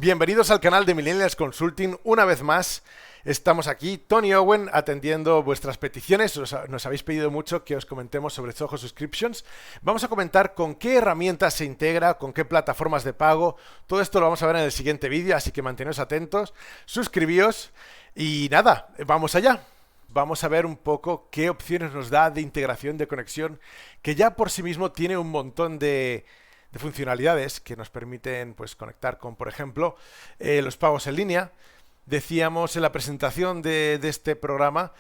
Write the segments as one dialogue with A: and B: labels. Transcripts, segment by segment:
A: Bienvenidos al canal de Millennials Consulting. Una vez más, estamos aquí, Tony Owen, atendiendo vuestras peticiones. Nos habéis pedido mucho que os comentemos sobre Zoho Subscriptions. Vamos a comentar con qué herramientas se integra, con qué plataformas de pago. Todo esto lo vamos a ver en el siguiente vídeo, así que manteneos atentos, suscribíos y nada, vamos allá. Vamos a ver un poco qué opciones nos da de integración, de conexión, que ya por sí mismo tiene un montón de funcionalidades que nos permiten pues, conectar con, por ejemplo, los pagos en línea. Decíamos en la presentación de este programa,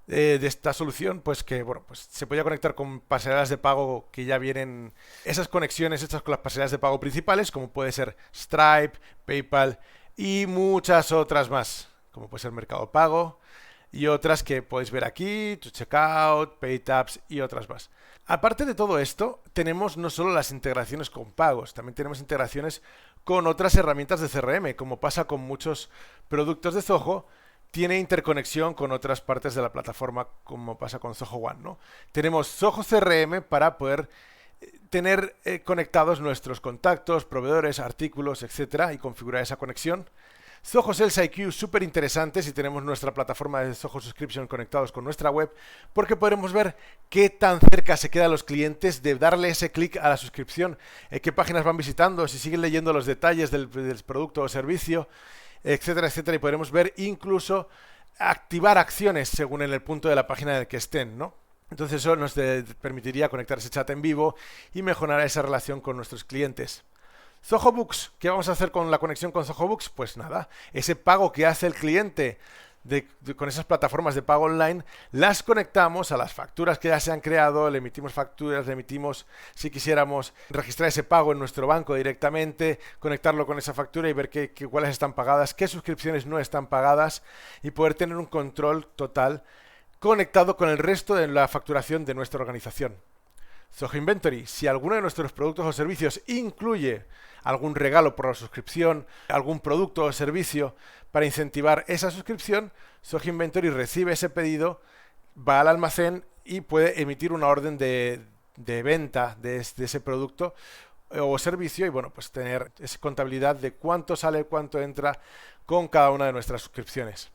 A: de esta solución, pues que bueno, pues se podía conectar con pasarelas de pago que ya vienen, esas conexiones hechas con las pasarelas de pago principales, como puede ser Stripe, PayPal y muchas otras más, como puede ser Mercado Pago y otras que podéis ver aquí, To Checkout, PayTabs y otras más. Aparte de todo esto, tenemos no solo las integraciones con pagos, también tenemos integraciones con otras herramientas de CRM, como pasa con muchos productos de Zoho, tiene interconexión con otras partes de la plataforma, como pasa con Zoho One, ¿no? Tenemos Zoho CRM para poder tener conectados nuestros contactos, proveedores, artículos, etcétera, y configurar esa conexión. Zoho Sales IQ, súper interesante si tenemos nuestra plataforma de Zoho Subscription conectados con nuestra web, porque podremos ver qué tan cerca se quedan los clientes de darle ese clic a la suscripción, qué páginas van visitando, si siguen leyendo los detalles del producto o servicio, etcétera, etcétera, y podremos ver incluso activar acciones según en el punto de la página en el que estén, ¿no? Entonces eso nos permitiría conectar ese chat en vivo y mejorar esa relación con nuestros clientes. Zoho Books, ¿qué vamos a hacer con la conexión con Zoho Books? Pues nada, ese pago que hace el cliente con esas plataformas de pago online, las conectamos a las facturas que ya se han creado, le emitimos facturas, le emitimos, si quisiéramos, registrar ese pago en nuestro banco directamente, conectarlo con esa factura y ver cuáles están pagadas, qué suscripciones no están pagadas y poder tener un control total conectado con el resto de la facturación de nuestra organización. Zoho Inventory, si alguno de nuestros productos o servicios incluye algún regalo por la suscripción, algún producto o servicio para incentivar esa suscripción, Zoho Inventory recibe ese pedido, va al almacén y puede emitir una orden de venta de ese producto o servicio y bueno, pues tener esa contabilidad de cuánto sale, cuánto entra con cada una de nuestras suscripciones.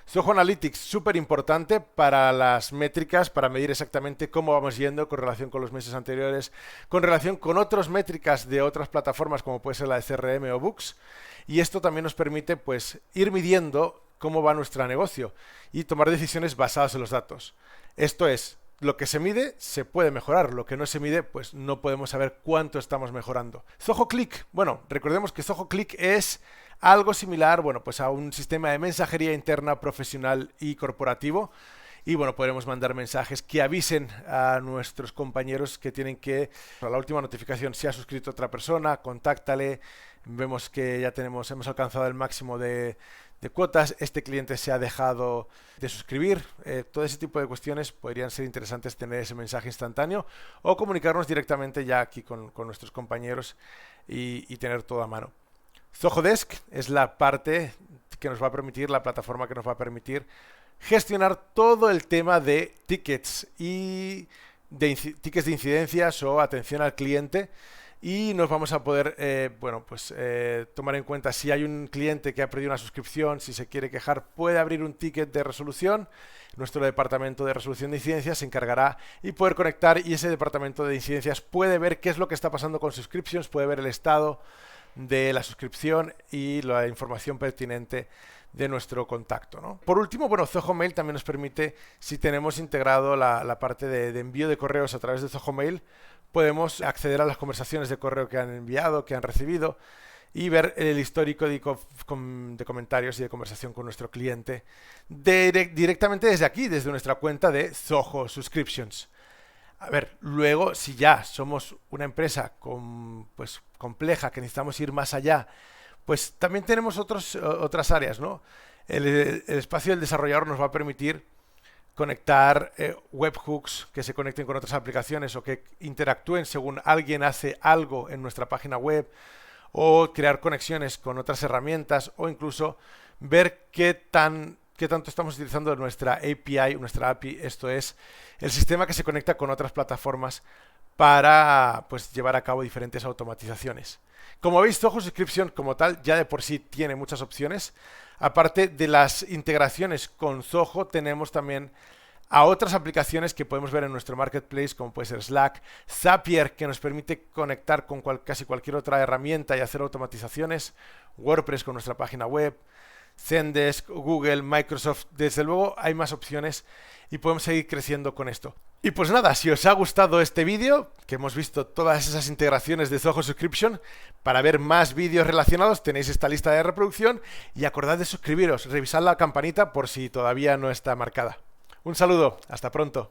A: Zoho Analytics, súper importante para las métricas, para medir exactamente cómo vamos yendo con relación con los meses anteriores, con relación con otras métricas de otras plataformas como puede ser la de CRM o Books. Y esto también nos permite pues ir midiendo cómo va nuestro negocio y tomar decisiones basadas en los datos. Esto es, lo que se mide se puede mejorar, lo que no se mide pues no podemos saber cuánto estamos mejorando. Zoho Click, bueno, recordemos que Zoho Click es algo similar, bueno, pues a un sistema de mensajería interna profesional y corporativo. Y bueno, podremos mandar mensajes que avisen a nuestros compañeros que tienen que, a la última notificación, si ha suscrito otra persona, contáctale, vemos que ya hemos alcanzado el máximo de cuotas, este cliente se ha dejado de suscribir, todo ese tipo de cuestiones podrían ser interesantes tener ese mensaje instantáneo o comunicarnos directamente ya aquí con nuestros compañeros y tener todo a mano. Zoho Desk es la parte que nos va a permitir, la plataforma que nos va a permitir gestionar todo el tema de tickets y tickets de incidencias o atención al cliente y nos vamos a poder tomar en cuenta si hay un cliente que ha perdido una suscripción, si se quiere quejar, puede abrir un ticket de resolución. Nuestro departamento de resolución de incidencias se encargará y poder conectar y ese departamento de incidencias puede ver qué es lo que está pasando con subscriptions, puede ver el estado de la suscripción y la información pertinente de nuestro contacto, ¿no? Por último, bueno, Zoho Mail también nos permite, si tenemos integrado la parte de envío de correos a través de Zoho Mail, podemos acceder a las conversaciones de correo que han enviado, que han recibido y ver el histórico de comentarios y de conversación con nuestro cliente directamente desde aquí, desde nuestra cuenta de Zoho Subscriptions. A ver, luego, si ya somos una empresa compleja, que necesitamos ir más allá, pues también tenemos otras áreas, ¿no? El espacio del desarrollador nos va a permitir conectar webhooks que se conecten con otras aplicaciones o que interactúen según alguien hace algo en nuestra página web o crear conexiones con otras herramientas o incluso ver qué tanto estamos utilizando nuestra API, nuestra API, esto es el sistema que se conecta con otras plataformas para pues, llevar a cabo diferentes automatizaciones. Como veis, Zoho Subscription como tal ya de por sí tiene muchas opciones. Aparte de las integraciones con Zoho, tenemos también a otras aplicaciones que podemos ver en nuestro marketplace, como puede ser Slack, Zapier, que nos permite conectar con casi cualquier otra herramienta y hacer automatizaciones, WordPress con nuestra página web, Zendesk, Google, Microsoft. Desde luego hay más opciones y podemos seguir creciendo con esto. Y pues nada, si os ha gustado este vídeo, que hemos visto todas esas integraciones de Zoho Subscription, para ver más vídeos relacionados tenéis esta lista de reproducción y acordad de suscribiros, revisad la campanita por si todavía no está marcada. Un saludo, hasta pronto.